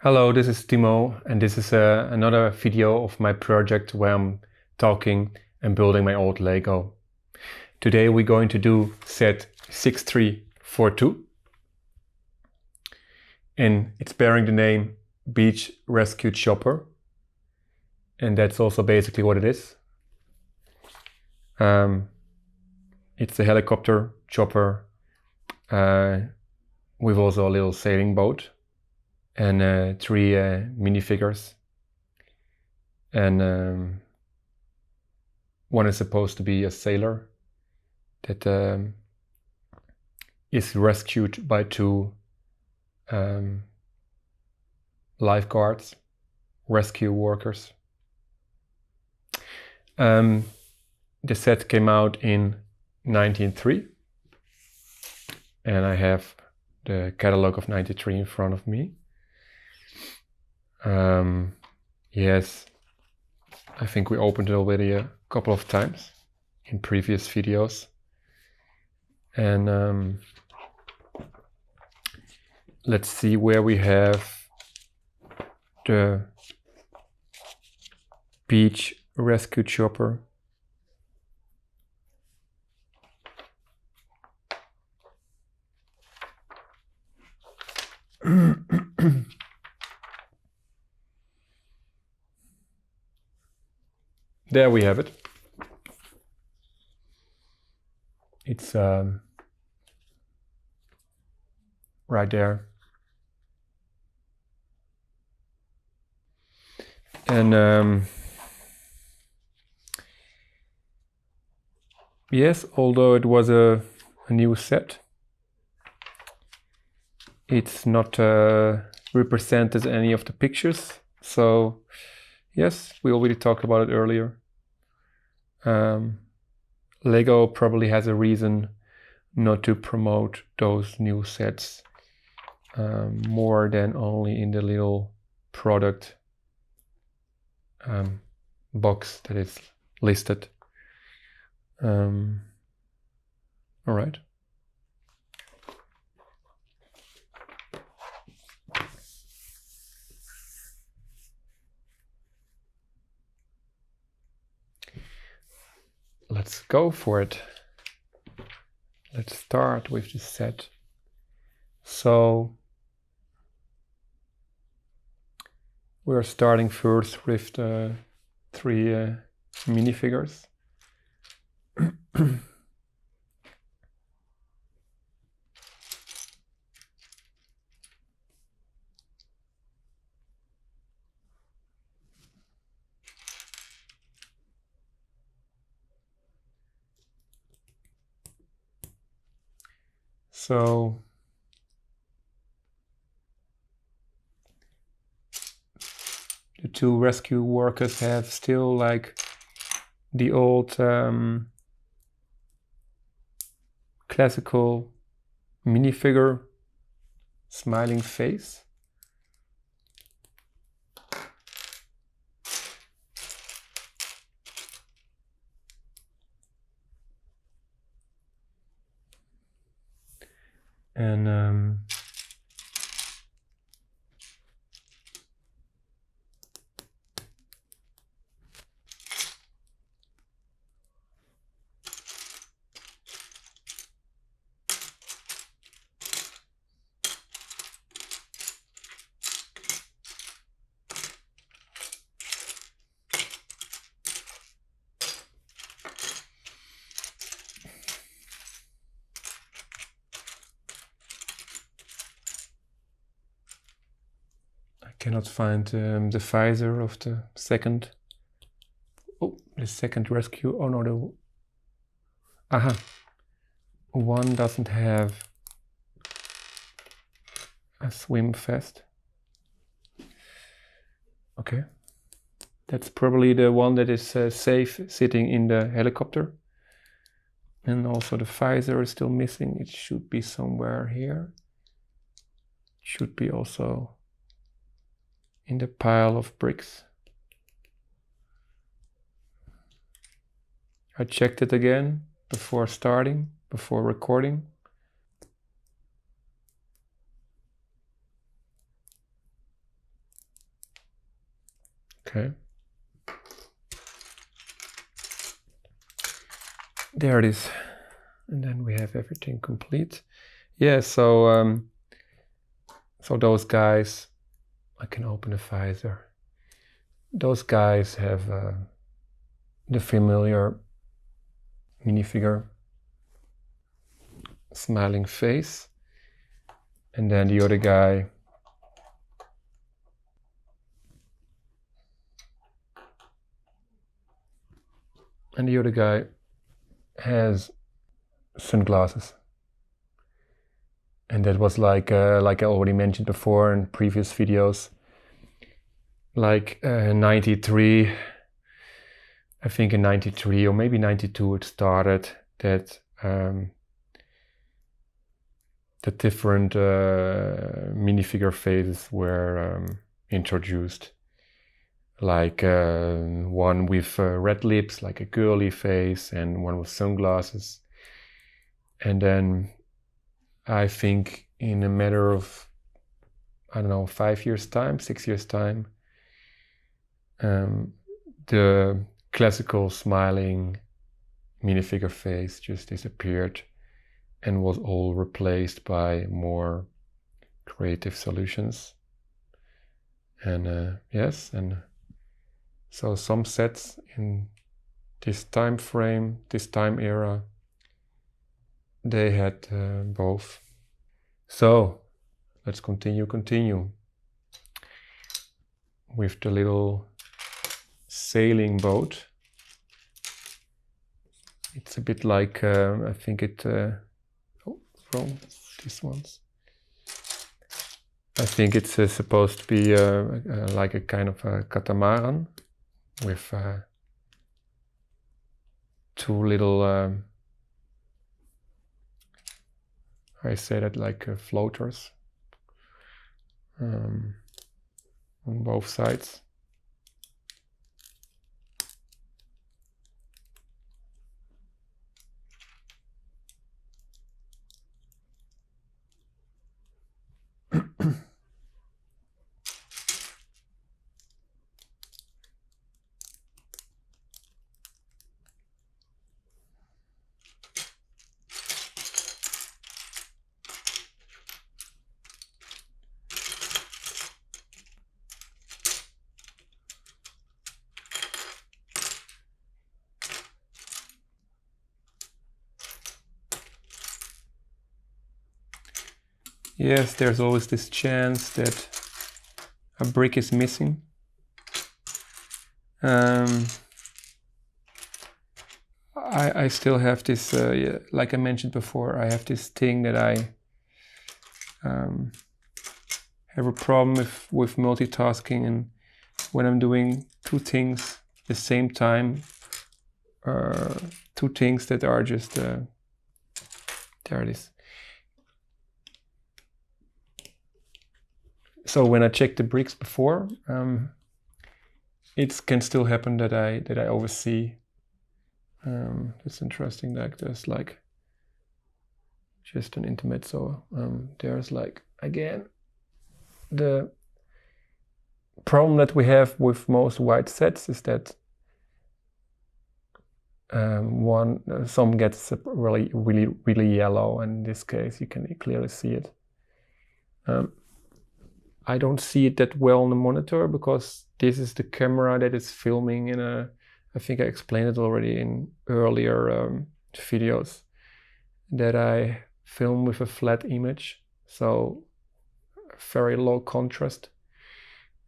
Hello, this is Timo, and this is another video of my project where I'm talking and building my old Lego. Today we're going to do set 6342, and it's bearing the name Beach Rescue Chopper, and that's also basically what it is. It's a helicopter chopper with also a little sailing boat and three minifigures, and one is supposed to be a sailor that is rescued by two lifeguards, rescue workers. The set came out in 1903, and I have the catalog of 93 in front of me. Yes, I think we opened it already a couple of times in previous videos. And let's see where we have the Beach Rescue Chopper. There we have it. It's right there. And yes, although it was a new set, it's not represented any of the pictures. So yes, we already talked about it earlier. Lego probably has a reason not to promote those new sets more than only in the little product box that is listed. All right. Let's go for it. Let's start with the set. So we're starting first with the three minifigures. So the two rescue workers have still like the old classical minifigure smiling face. And I cannot find the visor of the second. Oh, the second rescue. Oh no, the aha. One doesn't have a swim vest. Okay, that's probably the one that is safe sitting in the helicopter. And also the visor is still missing. It should be somewhere here. Should be also in the pile of bricks. I checked it again before recording. Okay. There it is. And then we have everything complete. Yeah, so those guys, I can open the visor. Those guys have the familiar minifigure smiling face. And then the other guy has sunglasses. And that was like I already mentioned before in previous videos, like 93, I think in 93 or maybe 92 it started that the different minifigure phases were introduced. Like one with red lips, like a girly face, and one with sunglasses. And then I think in a matter of, I don't know, 5 years time, 6 years time, the classical smiling minifigure face just disappeared and was all replaced by more creative solutions. And yes, and so some sets in this time frame, this time era, they had both. So let's continue with the little sailing boat. It's a bit like, I think it, from these ones. I think it's supposed to be like a kind of a catamaran with two little, I say that like floaters on both sides. Yes, there's always this chance that a brick is missing. I still have this, like I mentioned before, I have this thing that I have a problem with multitasking, and when I'm doing two things at the same time, two things that are just, there it is. So when I check the bricks before, it can still happen that I oversee. It's interesting, like there's like just an intermezzo. There's like, again, the problem that we have with most white sets is that some gets really yellow, and in this case you can clearly see it. I don't see it that well on the monitor because this is the camera that is filming in a, I think I explained it already in earlier videos, that I film with a flat image, so very low contrast.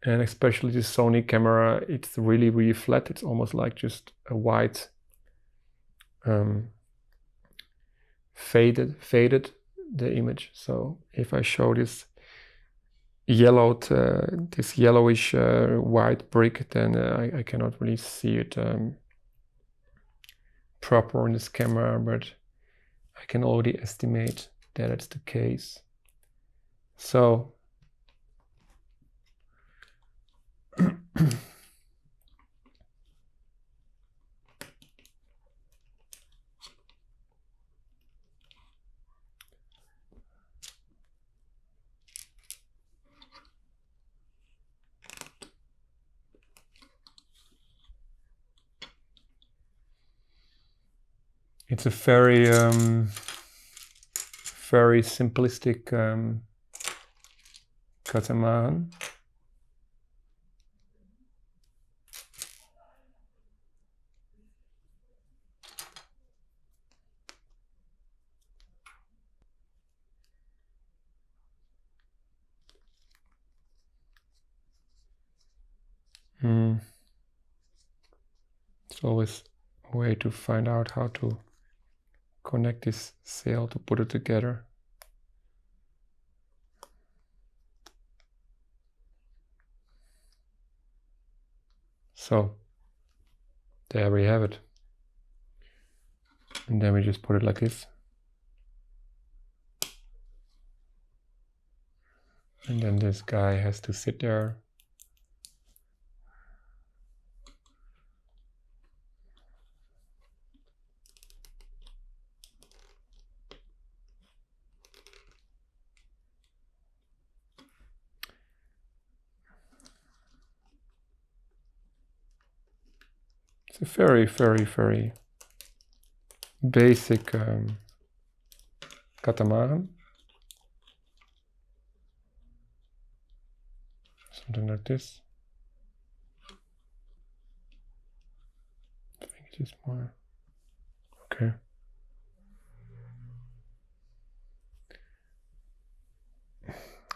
And especially the Sony camera, it's really flat. It's almost like just a white faded the image. So if I show this yellowed, this yellowish white brick, then I cannot really see it proper on this camera, but I can already estimate that it's the case. So It's a very very simplistic catamaran. It's always a way to find out how to connect this sail to put it together. So there we have it. And then we just put it like this. And then this guy has to sit there. It's a very, very, very basic catamaran. Something like this. I think it is more. Okay.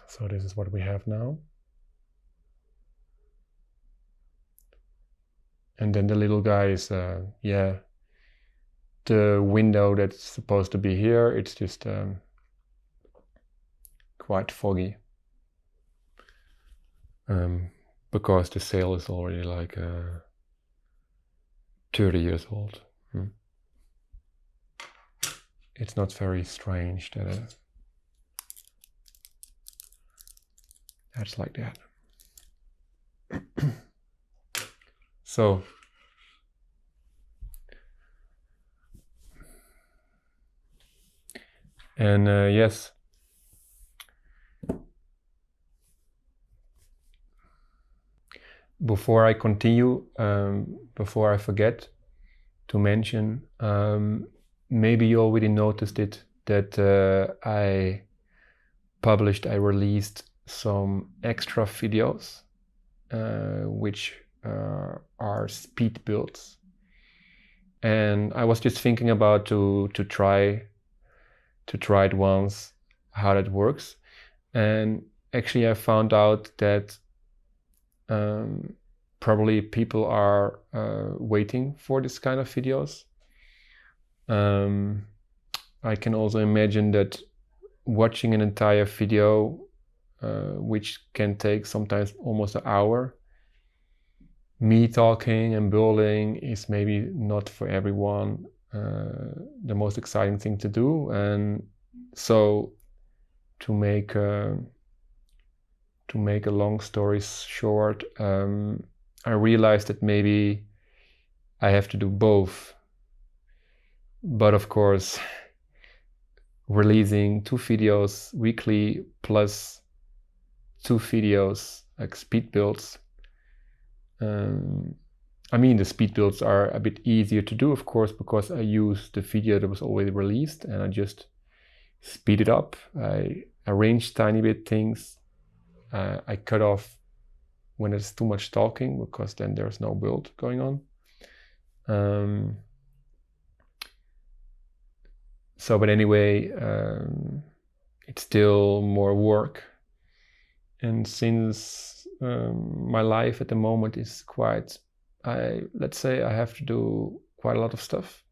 So this is what we have now. And then the little guy is, yeah, the window that's supposed to be here, it's just quite foggy. Because the sail is already like 30 years old. It's not very strange that that's like that. So and yes, before I continue, before I forget to mention, maybe you already noticed it, that I released some extra videos which are speed builds, and I was just thinking about to try it once, how that works. And actually I found out that probably people are waiting for this kind of videos. I can also imagine that watching an entire video, which can take sometimes almost an hour, me talking and building is maybe not for everyone the most exciting thing to do. And so to make a long story short, I realized that maybe I have to do both. But of course, releasing 2 videos weekly plus 2 videos like speed builds, I mean, the speed builds are a bit easier to do, of course, because I use the video that was already released and I just speed it up. I arrange tiny bit things. I cut off when there's too much talking, because then there's no build going on. But anyway, it's still more work. And since my life at the moment is quite, let's say I have to do quite a lot of stuff.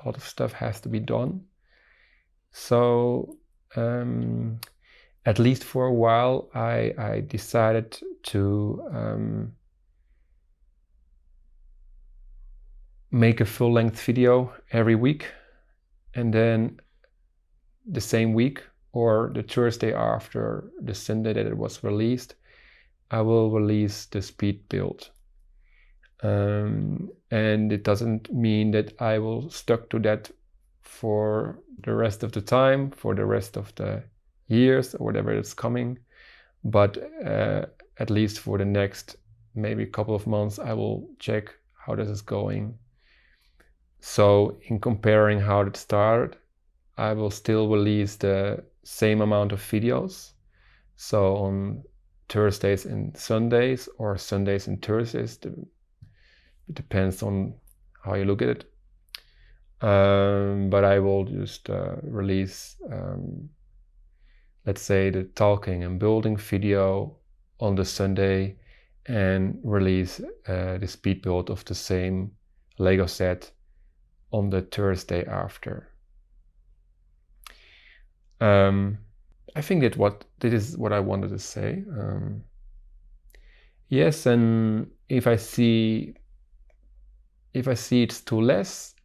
A lot of stuff has to be done. So at least for a while, I decided to make a full-length video every week, and then the same week or the Thursday after the Sunday that it was released, I will release the speed build. And it doesn't mean that I will stuck to that for the rest of the time, for the rest of the years or whatever is coming, but at least for the next maybe couple of months I will check how this is going. So in comparing how it started, I will still release the same amount of videos. So on Thursdays and Sundays, or Sundays and Thursdays, it depends on how you look at it. But I will just release, let's say, the talking and building video on the Sunday, and release the speed build of the same Lego set on the Thursday after. I think that this is what I wanted to say. Yes, and if I see it's too less,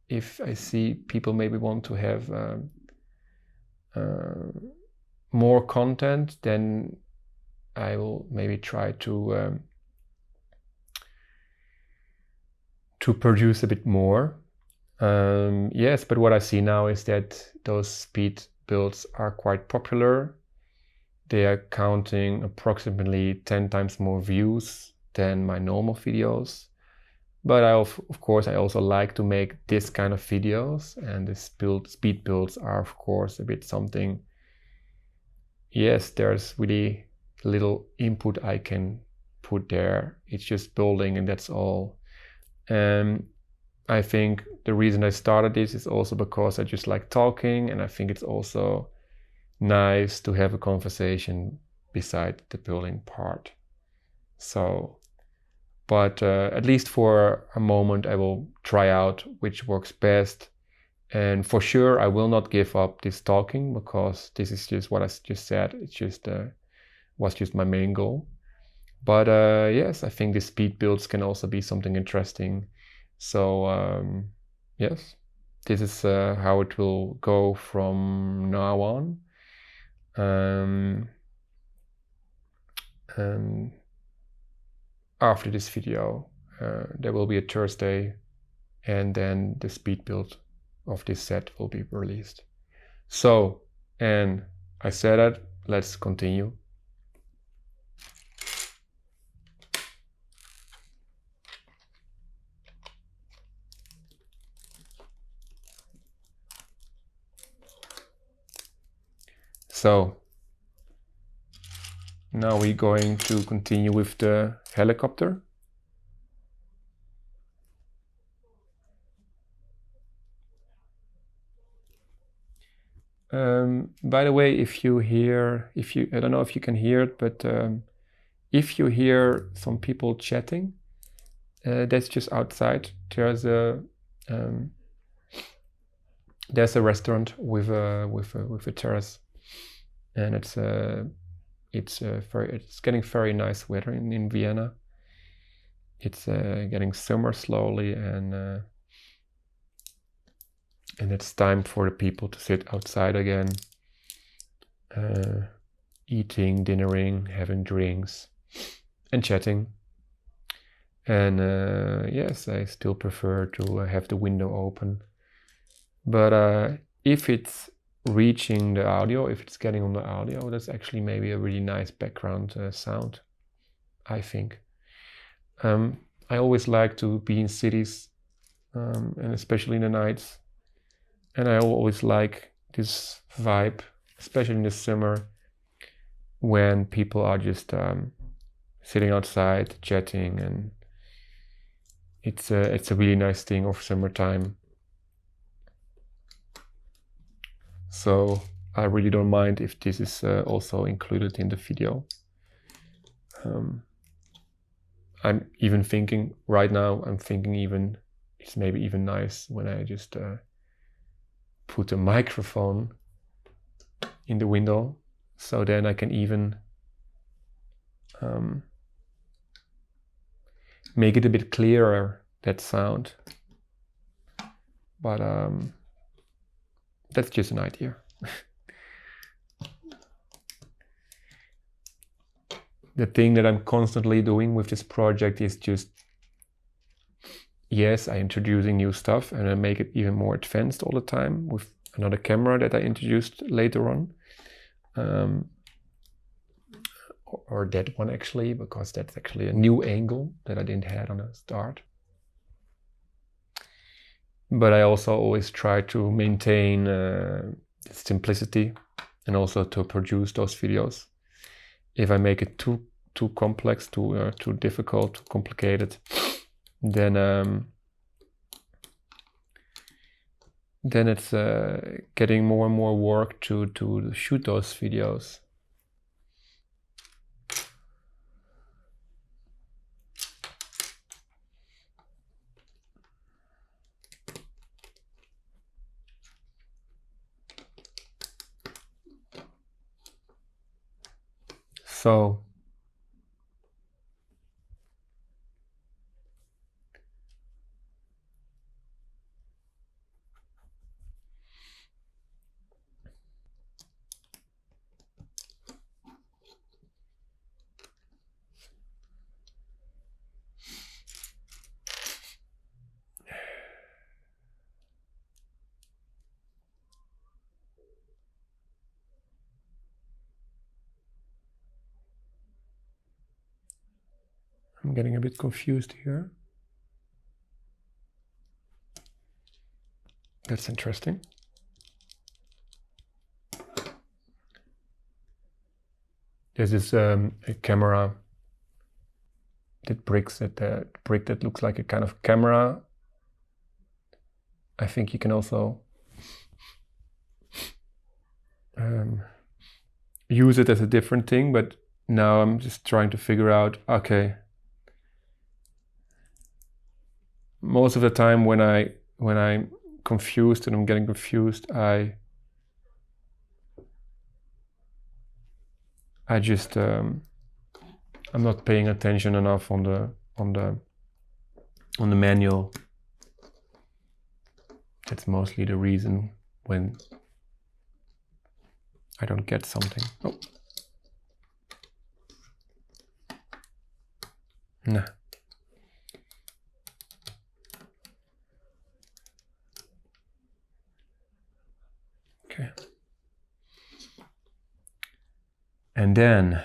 if I see people maybe want to have more content, then I will maybe try to produce a bit more. Yes, but what I see now is that those speed builds are quite popular. They are counting approximately 10 times more views than my normal videos. But of course, I also like to make this kind of videos, and the speed builds are of course a bit something. Yes, there's really little input I can put there. It's just building and that's all. I think the reason I started this is also because I just like talking, and I think it's also nice to have a conversation beside the building part. So, but at least for a moment I will try out which works best. And for sure I will not give up this talking, because this is just what I just said. It's just was just my main goal. But yes, I think the speed builds can also be something interesting. So yes, this is how it will go from now on. After this video, there will be a Thursday, and then the speed build of this set will be released. So, and I said that, let's continue. So now we're going to continue with the helicopter. By the way, if you hear, I don't know if you can hear it, but if you hear some people chatting, that's just outside. There's a restaurant with a terrace, and it's getting very nice weather in Vienna. It's getting summer slowly, and it's time for the people to sit outside again, eating, dinnering, having drinks, and chatting. And yes, I still prefer to have the window open. But if it's reaching the audio, if it's getting on the audio, that's actually maybe a really nice background sound, I think. I always like to be in cities, and especially in the nights. And I always like this vibe, especially in the summer, when people are just sitting outside, chatting, and it's a really nice thing of summertime. So I really don't mind if this is also included in the video. I'm even thinking right now, even it's maybe even nice when I just put a microphone in the window, so then I can even make it a bit clearer, that sound. But that's just an idea. The thing that I'm constantly doing with this project is just, yes, I'm introducing new stuff, and I make it even more advanced all the time with another camera that I introduced later on. Or that one actually, because that's actually a new angle that I didn't have on the start. but I also always try to maintain simplicity and also to produce those videos. If I make it too complex, too difficult, too complicated, then it's getting more and more work to shoot those videos. So I'm getting a bit confused here. That's interesting. This is a camera that brick that looks like a kind of camera. I think you can also use it as a different thing, but now I'm just trying to figure out, okay, most of the time when I'm confused and I'm getting confused, I just I'm not paying attention enough on the manual. That's mostly the reason when I don't get something. Oh. Nah. Okay. And then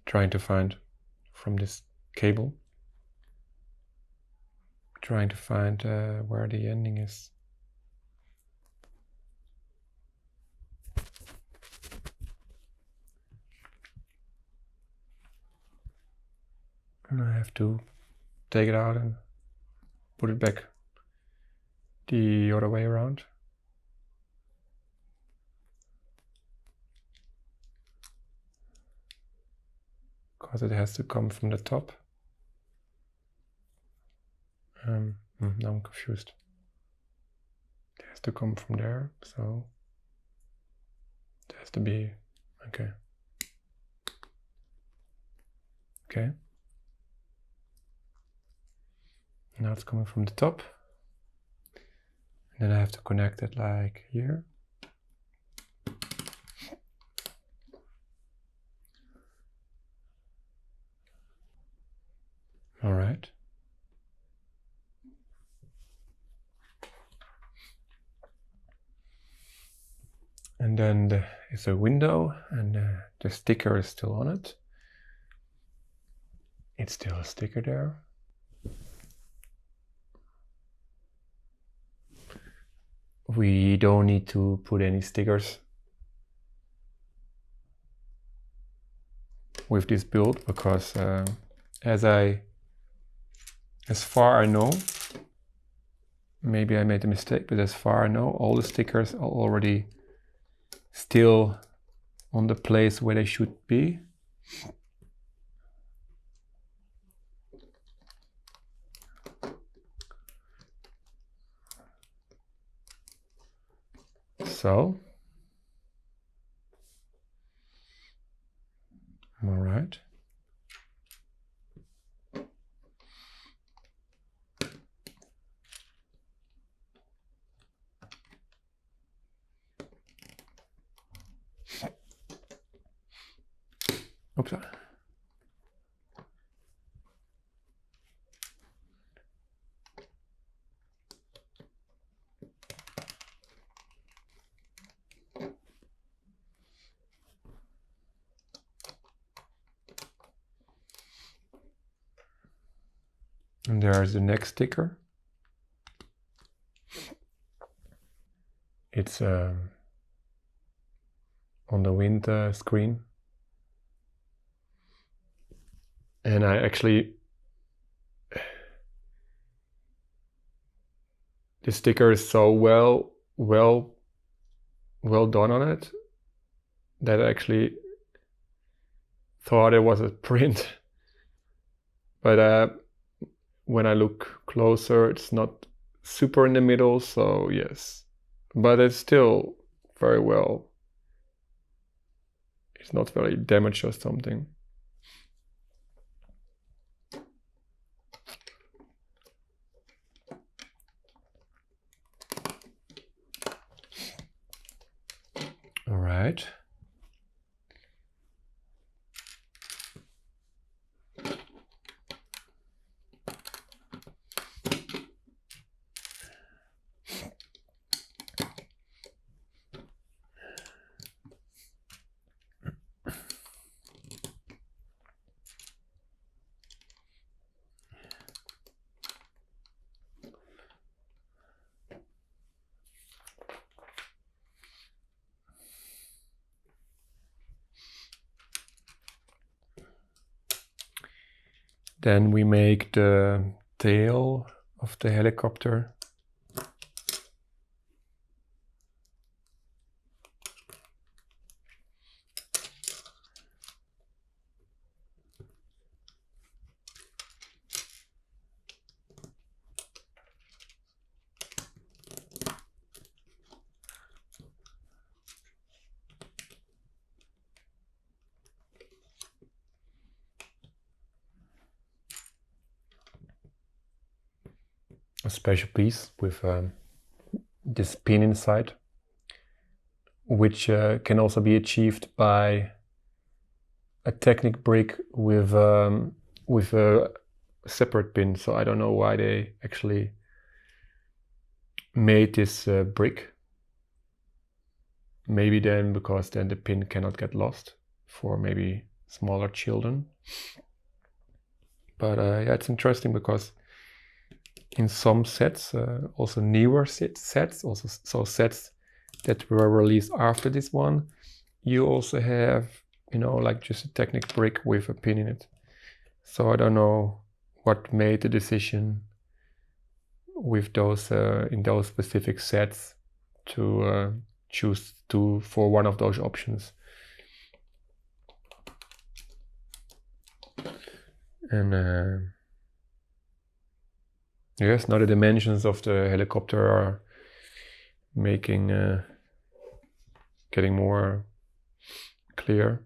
trying to find from this cable, trying to find where the ending is. And I have to take it out and put it back the other way around. Because it has to come from the top. Now I'm confused. It has to come from there, so it has to be, okay. Okay. Now it's coming from the top. And then I have to connect it like here. All right. And then there is a window and the sticker is still on it. It's still a sticker there. We don't need to put any stickers with this build because as far I know, maybe I made a mistake, but as far I know, all the stickers are already still on the place where they should be. so. All right. Oops. And there's the next sticker. It's on the wind screen. And I actually, the sticker is so well done on it that I actually thought it was a print. But when I look closer, it's not super in the middle, so yes. But it's still very well. It's not very damaged or something. All right. Then we make the tail of the helicopter. A special piece with this pin inside, which can also be achieved by a Technic brick with a separate pin. So I don't know why they actually made this brick. Maybe then because then the pin cannot get lost for maybe smaller children. But yeah, it's interesting because in some sets, also newer sets, also so sets that were released after this one, you also have, you know, like just a Technic brick with a pin in it. So I don't know what made the decision with those in those specific sets to choose for one of those options. And yes, now the dimensions of the helicopter are making getting more clear.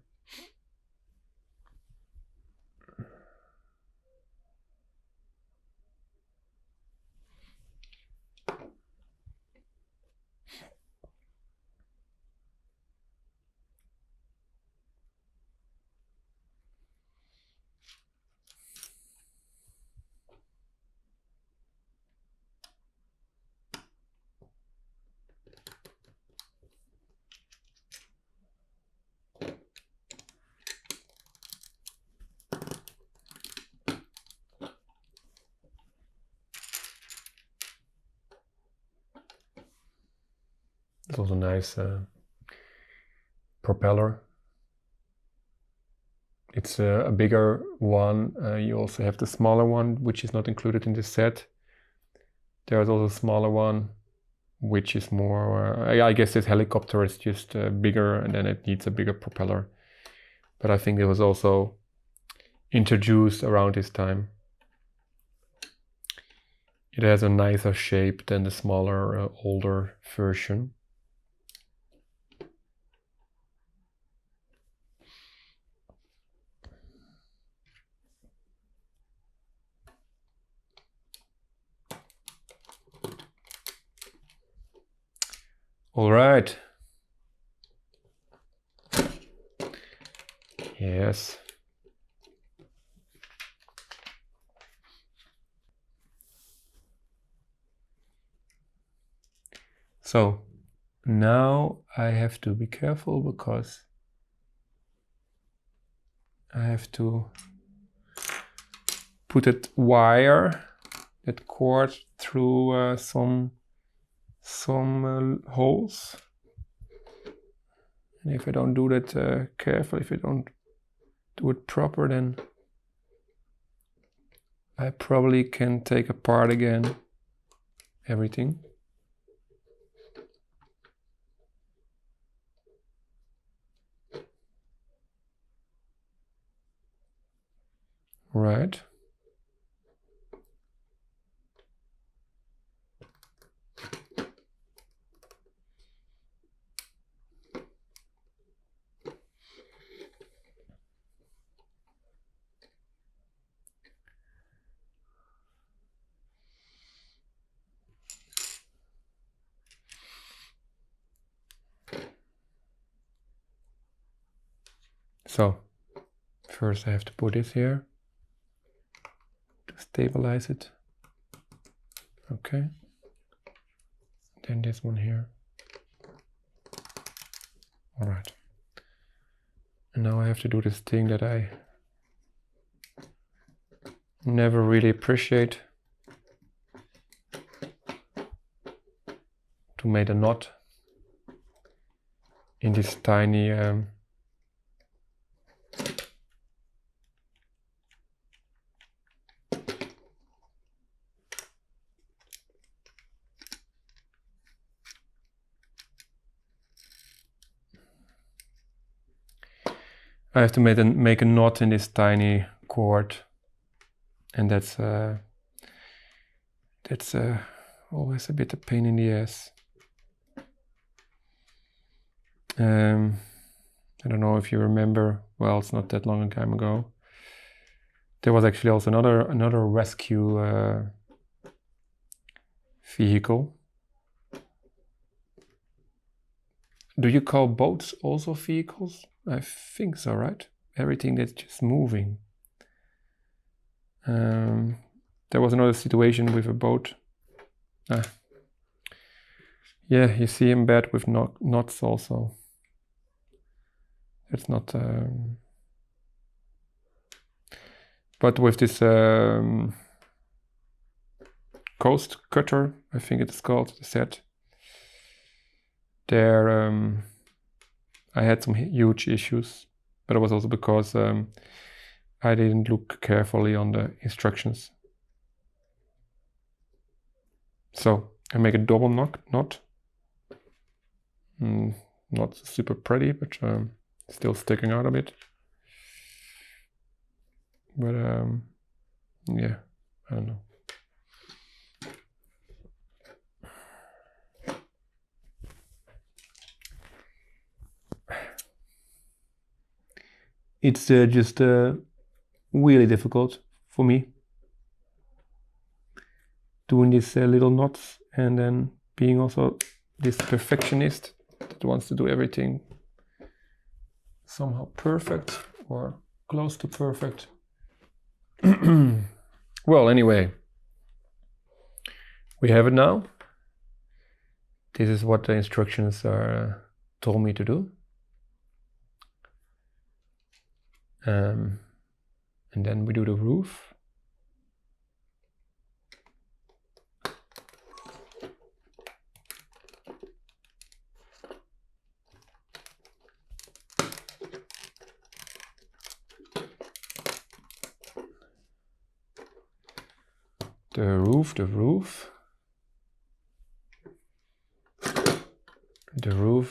It's also a nice propeller. It's a bigger one. You also have the smaller one, which is not included in this set. There's also a smaller one, which is more, I guess this helicopter is just bigger and then it needs a bigger propeller. But I think it was also introduced around this time. It has a nicer shape than the smaller, older version. All right. Yes. So now I have to be careful because I have to put that wire, that cord through some holes. And if I don't do that carefully, if I don't do it proper, then I probably can take apart again everything. Right. So first I have to put this here to stabilize it. Okay. Then this one here. All right. And now I have to do this thing that I never really appreciate. To make a knot in this tiny I have to make a knot in this tiny cord, and that's always a bit of pain in the ass. I don't know if you remember. Well, it's not that long a time ago. There was actually also another rescue vehicle. Do you call boats also vehicles? I think so, right? Everything that's just moving. There was another situation with a boat. Yeah, you see I'm bad with knots also. It's not... but with this coast cutter, I think it's called, the set, there I had some huge issues, but it was also because I didn't look carefully on the instructions. So I make a double knot. Not super pretty, but still sticking out a bit. But yeah, I don't know. It's just really difficult for me doing these little knots, and then being also this perfectionist that wants to do everything somehow perfect or close to perfect. Well, anyway, we have it now. This is what the instructions told me to do. And then we do the roof.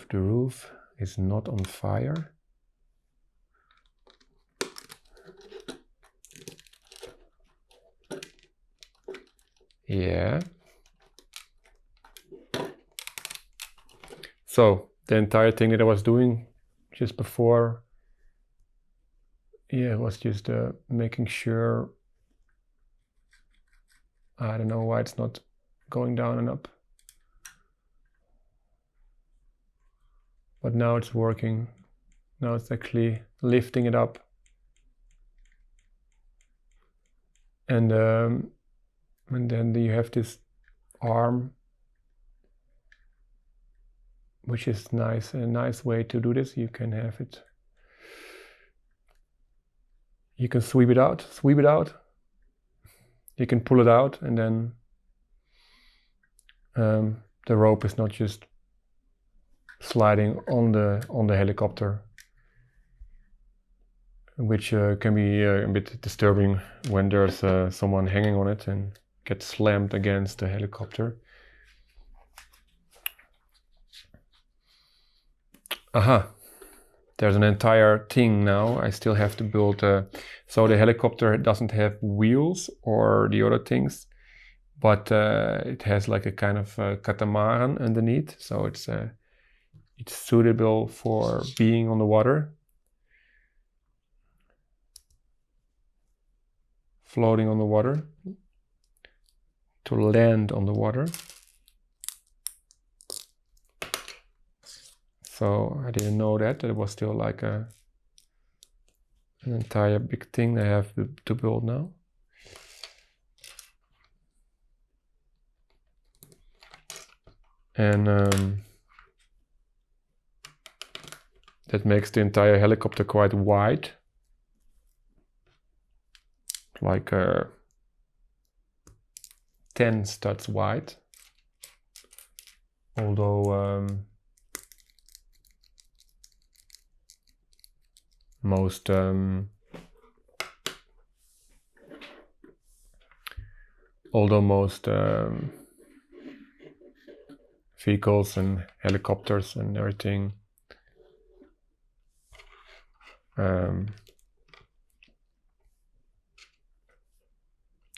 The roof is not on fire. Yeah. So the entire thing that I was doing just before, yeah, was just making sure. I don't know why it's not going down and up. but now it's working. Now it's actually lifting it up. And then you have this arm, which is nice. A nice way to do this. You can have it. You can sweep it out. You can pull it out, and then the rope is not just sliding on the helicopter, which can be a bit disturbing when there's someone hanging on it and gets slammed against the helicopter. Aha, there's an entire thing now. I still have to build, so the helicopter doesn't have wheels or the other things, but it has like a kind of catamaran underneath, so it's suitable for being on the water, floating on the water, to land on the water. So I didn't know that it was still like an entire big thing I have to build now. And that makes the entire helicopter quite wide, like 10 studs wide, although most vehicles and helicopters and everything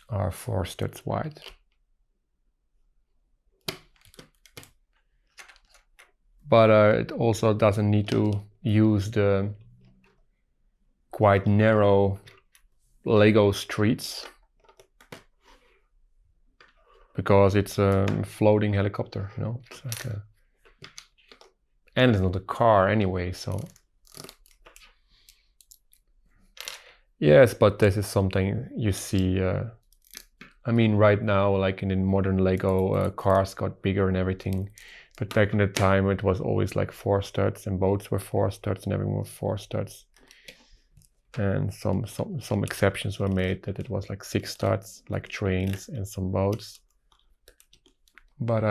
are 4 studs wide. But it also doesn't need to use the quite narrow Lego streets, because it's a floating helicopter, you know. It's like and it's not a car anyway, so yes, but this is something you see. I mean, right now, like in the modern Lego, cars got bigger and everything, but back in the time it was always like 4 studs, and boats were 4 studs, and everything was 4 studs. And some exceptions were made that it was like 6 studs, like trains and some boats. But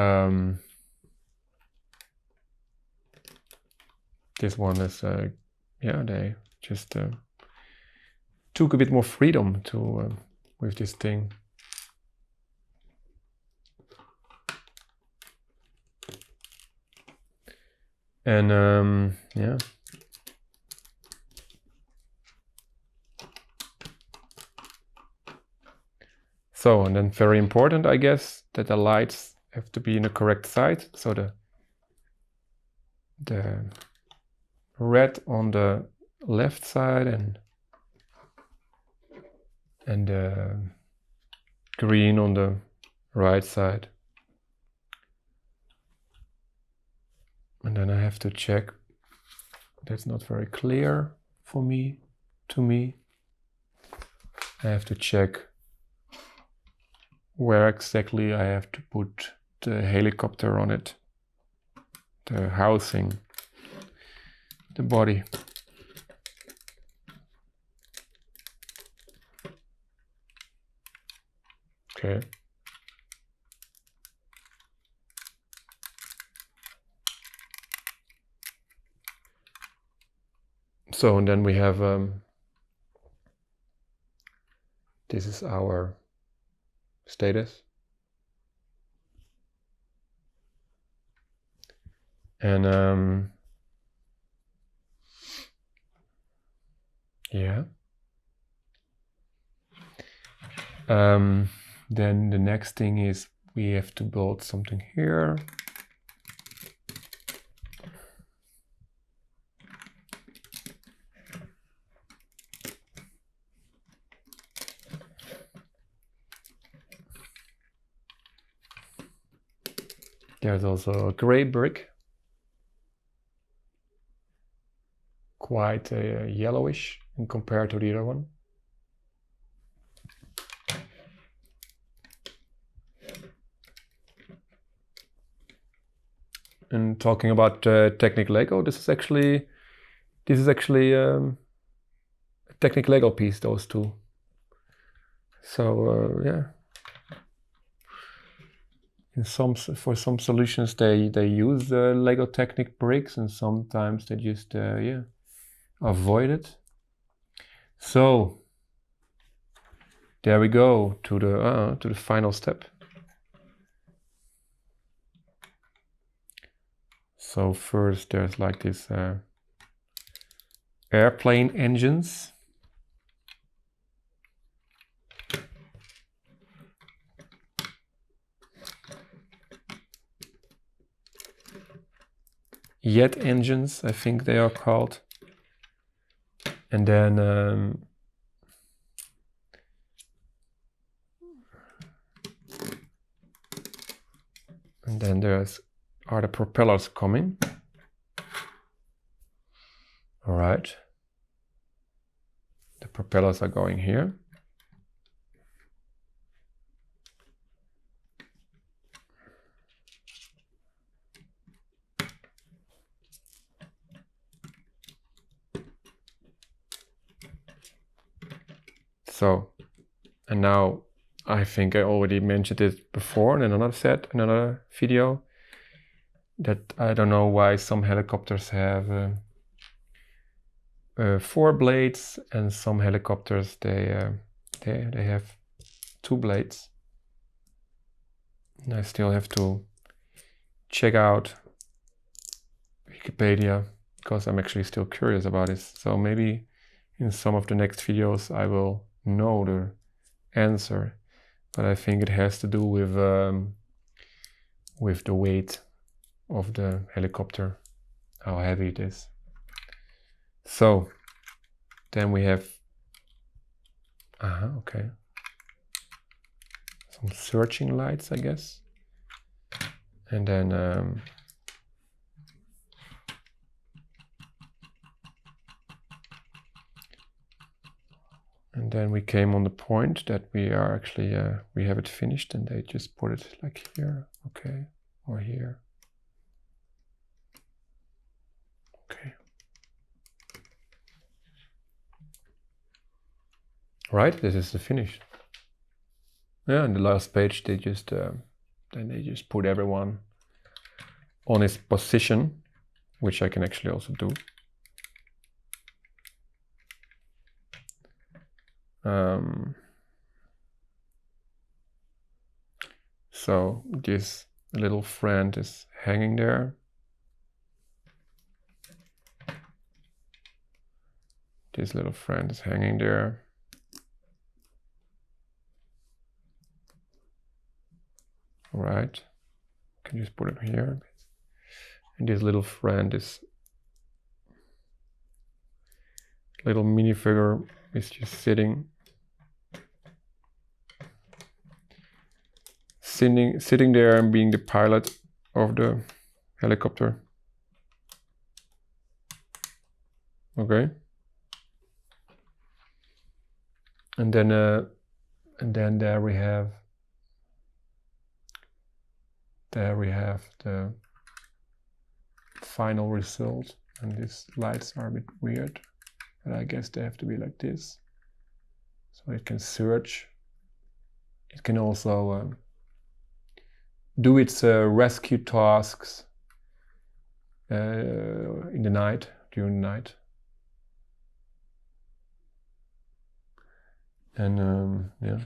this one is, yeah, they just took a bit more freedom to with this thing. And yeah. So, and then very important, I guess, that the lights have to be in the correct side. So the red on the left side and the green on the right side. And then I have to check. That's not very clear for me, to me. I have to check where exactly I have to put the helicopter on it, the housing, the body. Okay. So, and then we have, this is our status. And yeah. Then the next thing is we have to build something here. There's also a gray brick. quite yellowish in compared to the other one. And talking about Technic Lego, this is actually a Technic Lego piece, those two. So yeah, for some solutions they use Lego Technic bricks, and sometimes they just avoid it. So there we go to the final step. So first there's like this airplane engines. Jet engines, I think they are called. And then are the propellers coming. All right. The propellers are going here. So, and now I think I already mentioned it before in another video, that I don't know why some helicopters have 4 blades and some helicopters they have 2 blades. And I still have to check out Wikipedia because I'm actually still curious about this. So maybe in some of the next videos I will know the answer, but I think it has to do with the weight of the helicopter, how heavy it is. So then we have okay, some searching lights, I guess, and then we came on the point that we are actually we have it finished, and they just put it like here, okay, or here. Okay. Right, this is the finish. Yeah, and the last page they just put everyone on his position, which I can actually also do. So this little friend is hanging there. This little friend is hanging there. All right, can just put him here. And this little friend is, little minifigure is just sitting there and being the pilot of the helicopter. Okay. And then there we have the final result, and these lights are a bit weird, but I guess they have to be like this, so it can search. It can also do its rescue tasks in the night, during the night. And yeah,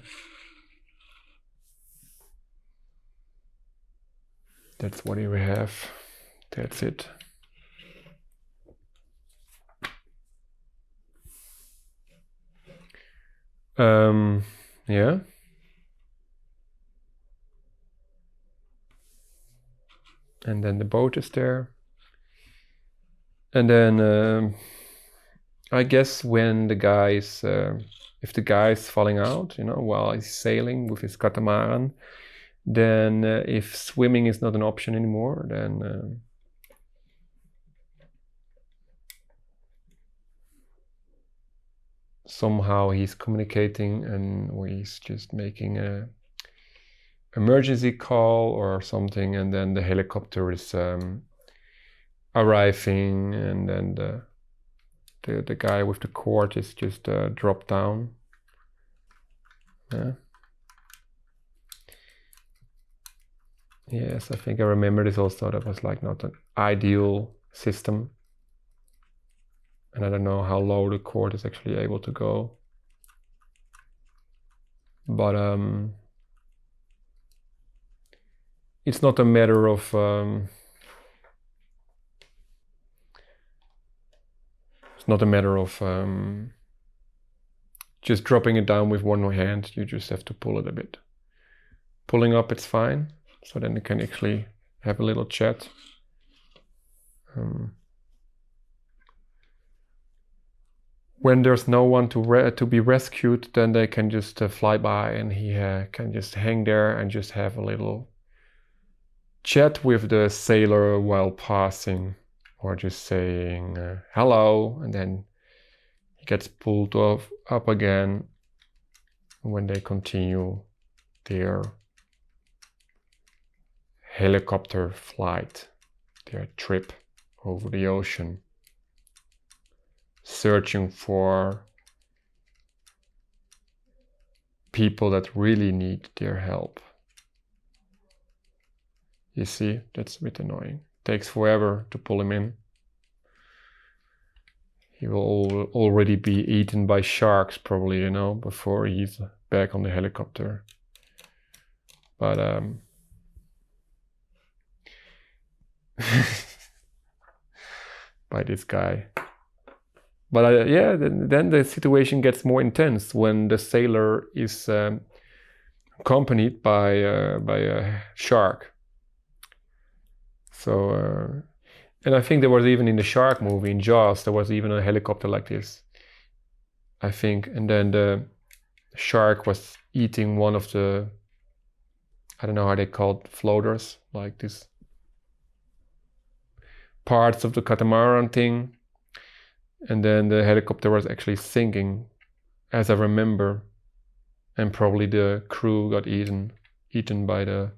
that's what we have. That's it. Yeah. And then the boat is there. And then I guess when the guy is, if the guy is falling out, you know, while he's sailing with his catamaran, then if swimming is not an option anymore, then somehow he's communicating and he's just making a emergency call or something, and then the helicopter is arriving, and then the guy with the cord is just dropped down. Yeah. Yes, I think I remember this also. That was like not an ideal system. And I don't know how low the cord is actually able to go. But it's not a matter of just dropping it down with one hand. You just have to pull it a bit. Pulling up, it's fine. So then you can actually have a little chat. When there's no one to be rescued, then they can just fly by, and he can just hang there and just have a little chat with the sailor while passing, or just saying hello, and then he gets pulled up again when they continue their helicopter flight, their trip over the ocean, searching for people that really need their help. You see, that's a bit annoying. Takes forever to pull him in. He will already be eaten by sharks probably, you know, before he's back on the helicopter. But by this guy. But yeah, then the situation gets more intense when the sailor is accompanied by a shark. So, and I think there was even in the shark movie, in Jaws, there was even a helicopter like this, I think. And then the shark was eating one of the, I don't know how they called floaters, like this parts of the catamaran thing. And then the helicopter was actually sinking, as I remember. And probably the crew got eaten by the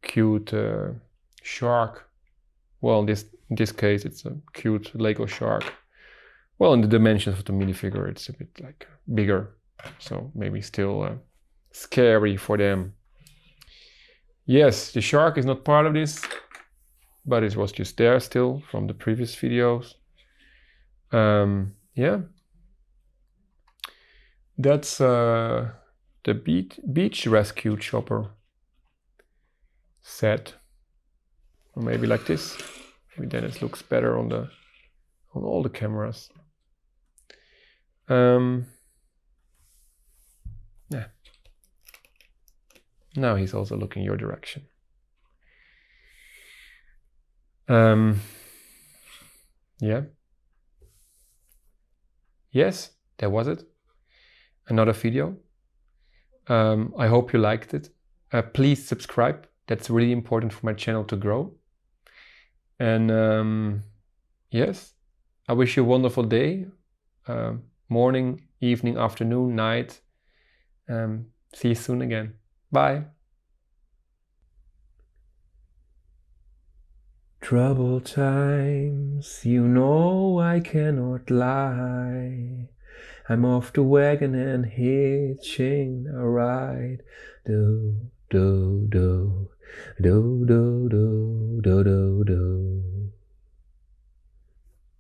cute shark. Well, in this case, it's a cute Lego shark. Well, in the dimensions of the minifigure, it's a bit like bigger, so maybe still scary for them. Yes, the shark is not part of this, but it was just there still from the previous videos. Yeah, that's the beach rescue chopper set, or maybe like this. Maybe then it looks better on all the cameras. Yeah. Now he's also looking your direction. Yeah. Yes, that was it. Another video. I hope you liked it. Please subscribe. That's really important for my channel to grow. And yes, I wish you a wonderful day. Morning, evening, afternoon, night. See you soon again. Bye. Troubled times, you know I cannot lie. I'm off the wagon and hitching a ride. Do, do, do, do, do, do, do, do, do.